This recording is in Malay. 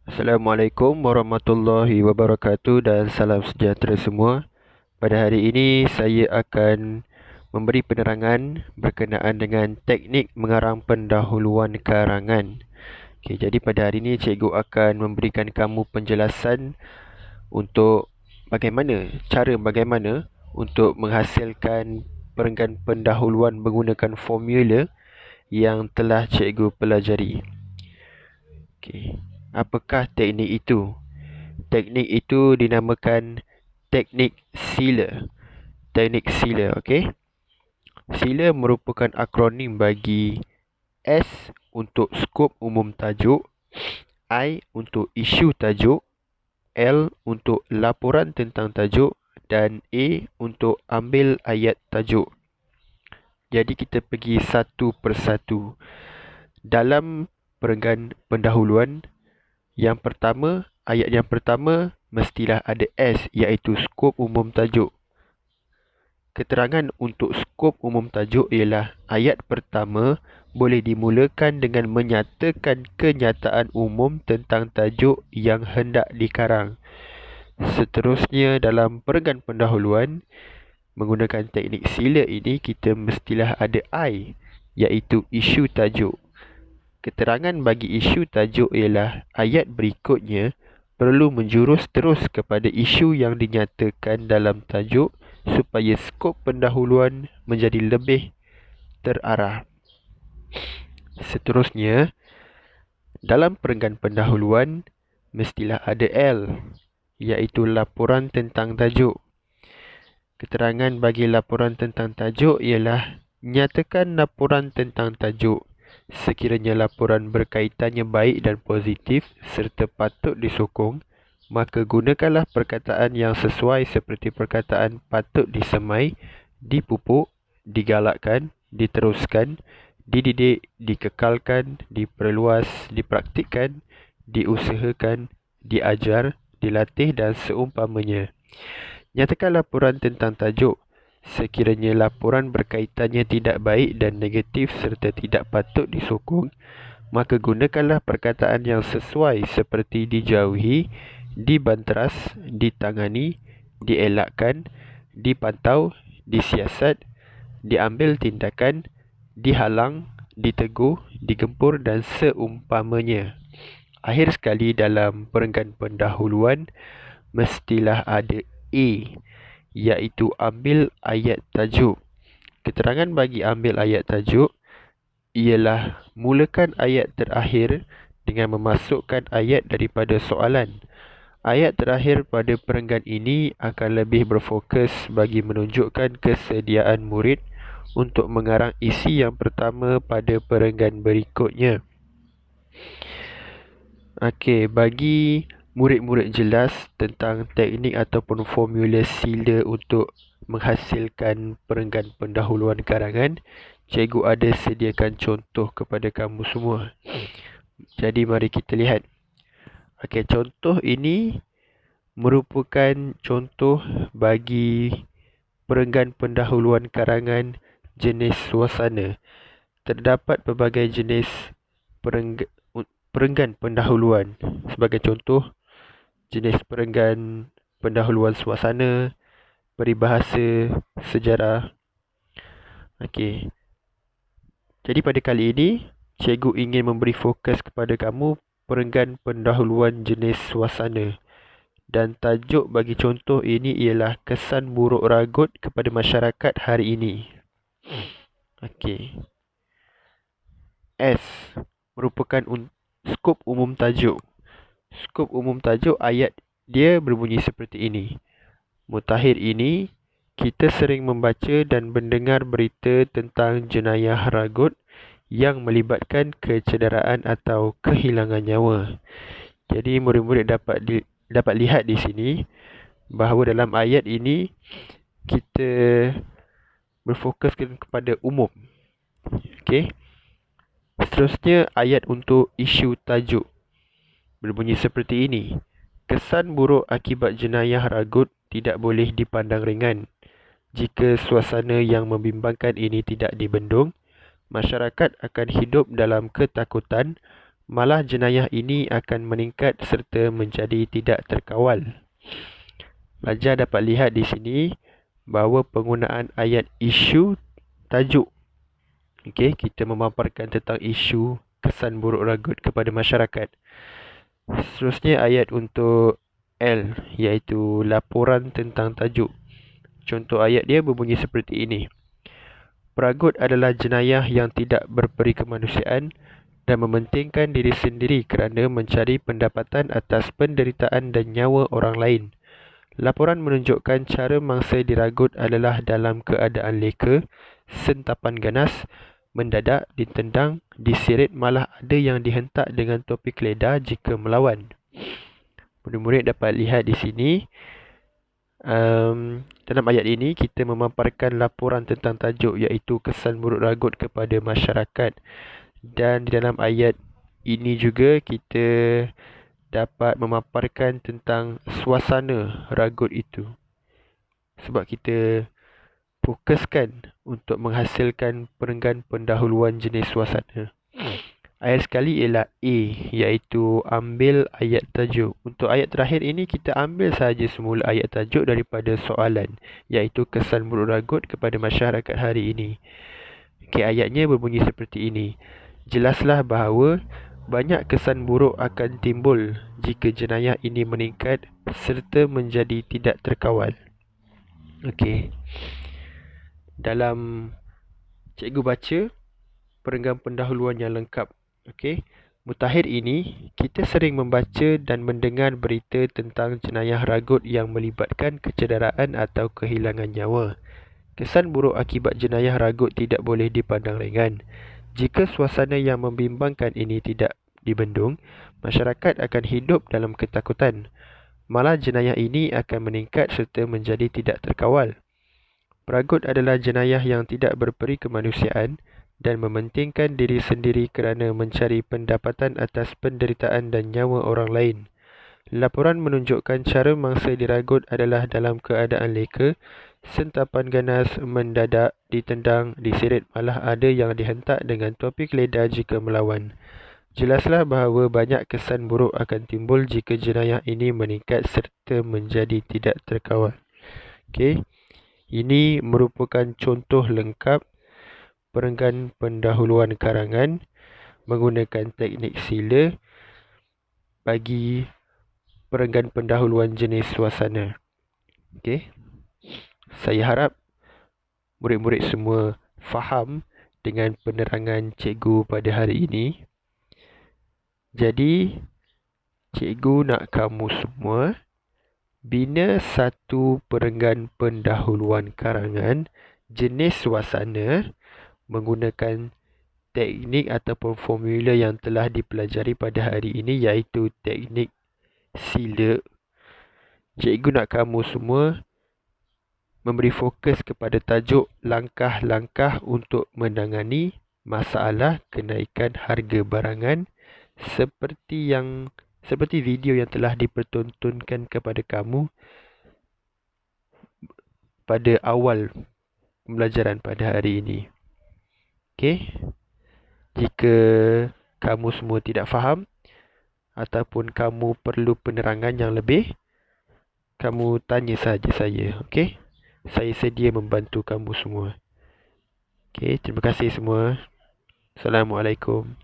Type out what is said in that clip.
Assalamualaikum warahmatullahi wabarakatuh dan salam sejahtera semua. Pada hari ini saya akan memberi penerangan berkenaan dengan teknik mengarang pendahuluan karangan. Jadi pada hari ini cikgu akan memberikan kamu penjelasan untuk bagaimana untuk menghasilkan perenggan pendahuluan menggunakan formula yang telah cikgu pelajari. Apakah teknik itu? Teknik itu dinamakan teknik Sila. Teknik Sila, okey. Sila merupakan akronim bagi S untuk skop umum tajuk, I untuk isu tajuk, L untuk laporan tentang tajuk dan A untuk ambil ayat tajuk. Jadi kita pergi satu persatu. Dalam perenggan pendahuluan, ayat yang pertama mestilah ada S, iaitu skop umum tajuk. Keterangan untuk skop umum tajuk ialah ayat pertama boleh dimulakan dengan menyatakan kenyataan umum tentang tajuk yang hendak dikarang. Seterusnya dalam perenggan pendahuluan, menggunakan teknik sila ini kita mestilah ada I, iaitu isu tajuk. Keterangan bagi isu tajuk ialah ayat berikutnya perlu menjurus terus kepada isu yang dinyatakan dalam tajuk supaya skop pendahuluan menjadi lebih terarah. Seterusnya, dalam perenggan pendahuluan mestilah ada L, iaitu laporan tentang tajuk. Keterangan bagi laporan tentang tajuk ialah nyatakan laporan tentang tajuk. Sekiranya laporan berkaitannya baik dan positif serta patut disokong, maka gunakanlah perkataan yang sesuai seperti perkataan patut disemai, dipupuk, digalakkan, diteruskan, dididik, dikekalkan, diperluas, dipraktikkan, diusahakan, diajar, dilatih dan seumpamanya. Nyatakan laporan tentang tajuk. Sekiranya laporan berkaitannya tidak baik dan negatif serta tidak patut disokong, maka gunakanlah perkataan yang sesuai seperti dijauhi, dibanteras, ditangani, dielakkan, dipantau, disiasat, diambil tindakan, dihalang, ditegur, digempur dan seumpamanya. Akhir sekali dalam perenggan pendahuluan mestilah ada A, iaitu ambil ayat tajuk. Keterangan bagi ambil ayat tajuk ialah mulakan ayat terakhir dengan memasukkan ayat daripada soalan. Ayat terakhir pada perenggan ini akan lebih berfokus bagi menunjukkan kesediaan murid untuk mengarang isi yang pertama pada perenggan berikutnya. Bagi murid-murid jelas tentang teknik ataupun formula sila untuk menghasilkan perenggan pendahuluan karangan, cikgu ada sediakan contoh kepada kamu semua. Jadi mari kita lihat. Contoh ini merupakan contoh bagi perenggan pendahuluan karangan jenis suasana. Terdapat pelbagai jenis perenggan pendahuluan. Sebagai contoh, jenis perenggan pendahuluan suasana, peribahasa, sejarah. Jadi pada kali ini, cikgu ingin memberi fokus kepada kamu perenggan pendahuluan jenis suasana. Dan tajuk bagi contoh ini ialah kesan buruk ragut kepada masyarakat hari ini. S merupakan skop umum tajuk. Skop umum tajuk ayat dia berbunyi seperti ini. Mutakhir ini, kita sering membaca dan mendengar berita tentang jenayah ragut yang melibatkan kecederaan atau kehilangan nyawa. Jadi murid-murid dapat lihat di sini bahawa dalam ayat ini kita berfokuskan kepada umum. Seterusnya ayat untuk isu tajuk berbunyi seperti ini. Kesan buruk akibat jenayah ragut tidak boleh dipandang ringan. Jika suasana yang membimbangkan ini tidak dibendung, masyarakat akan hidup dalam ketakutan, malah jenayah ini akan meningkat serta menjadi tidak terkawal. Pelajar dapat lihat di sini bahawa penggunaan ayat isu tajuk. Okey, kita memaparkan tentang isu kesan buruk ragut kepada masyarakat. Seterusnya ayat untuk L, iaitu laporan tentang tajuk. Contoh ayat dia berbunyi seperti ini. Peragut adalah jenayah yang tidak berperi kemanusiaan dan mementingkan diri sendiri kerana mencari pendapatan atas penderitaan dan nyawa orang lain. Laporan menunjukkan cara mangsa diragut adalah dalam keadaan leka, sentapan ganas, mendadak, ditendang, disirit, malah ada yang dihentak dengan topi keledar jika melawan. Murid-murid dapat lihat di sini, dalam ayat ini kita memaparkan laporan tentang tajuk iaitu kesan buruk ragut kepada masyarakat. Dan di dalam ayat ini juga kita dapat memaparkan tentang suasana ragut itu. Sebab kita fokuskan untuk menghasilkan perenggan pendahuluan jenis suasana. Ayat sekali ialah A, iaitu ambil ayat tajuk. Untuk ayat terakhir ini kita ambil sahaja semula ayat tajuk daripada soalan, iaitu kesan buruk ragut kepada masyarakat hari ini. Okey, ayatnya berbunyi seperti ini. Jelaslah bahawa banyak kesan buruk akan timbul jika jenayah ini meningkat serta menjadi tidak terkawal. Okey. Dalam cikgu baca perenggan pendahuluan yang lengkap. Okey. Mutakhir ini, kita sering membaca dan mendengar berita tentang jenayah ragut yang melibatkan kecederaan atau kehilangan nyawa. Kesan buruk akibat jenayah ragut tidak boleh dipandang ringan. Jika suasana yang membimbangkan ini tidak dibendung, masyarakat akan hidup dalam ketakutan. Malah jenayah ini akan meningkat serta menjadi tidak terkawal. Peragut adalah jenayah yang tidak berperi kemanusiaan dan mementingkan diri sendiri kerana mencari pendapatan atas penderitaan dan nyawa orang lain. Laporan menunjukkan cara mangsa diragut adalah dalam keadaan leka, sentapan ganas, mendadak, ditendang, disirit, malah ada yang dihentak dengan topi keledar jika melawan. Jelaslah bahawa banyak kesan buruk akan timbul jika jenayah ini meningkat serta menjadi tidak terkawal. Okey. Ini merupakan contoh lengkap perenggan pendahuluan karangan menggunakan teknik sila bagi perenggan pendahuluan jenis suasana. Okey. Saya harap murid-murid semua faham dengan penerangan cikgu pada hari ini. Jadi, cikgu nak kamu semua bina satu perenggan pendahuluan karangan jenis suasana menggunakan teknik ataupun formula yang telah dipelajari pada hari ini, iaitu teknik sila. Cikgu nak kamu semua memberi fokus kepada tajuk langkah-langkah untuk menangani masalah kenaikan harga barangan seperti video yang telah dipertontonkan kepada kamu pada awal pembelajaran pada hari ini. Okey. Jika kamu semua tidak faham ataupun kamu perlu penerangan yang lebih, kamu tanya sahaja saya. Okey. Saya sedia membantu kamu semua. Okey, terima kasih semua. Assalamualaikum.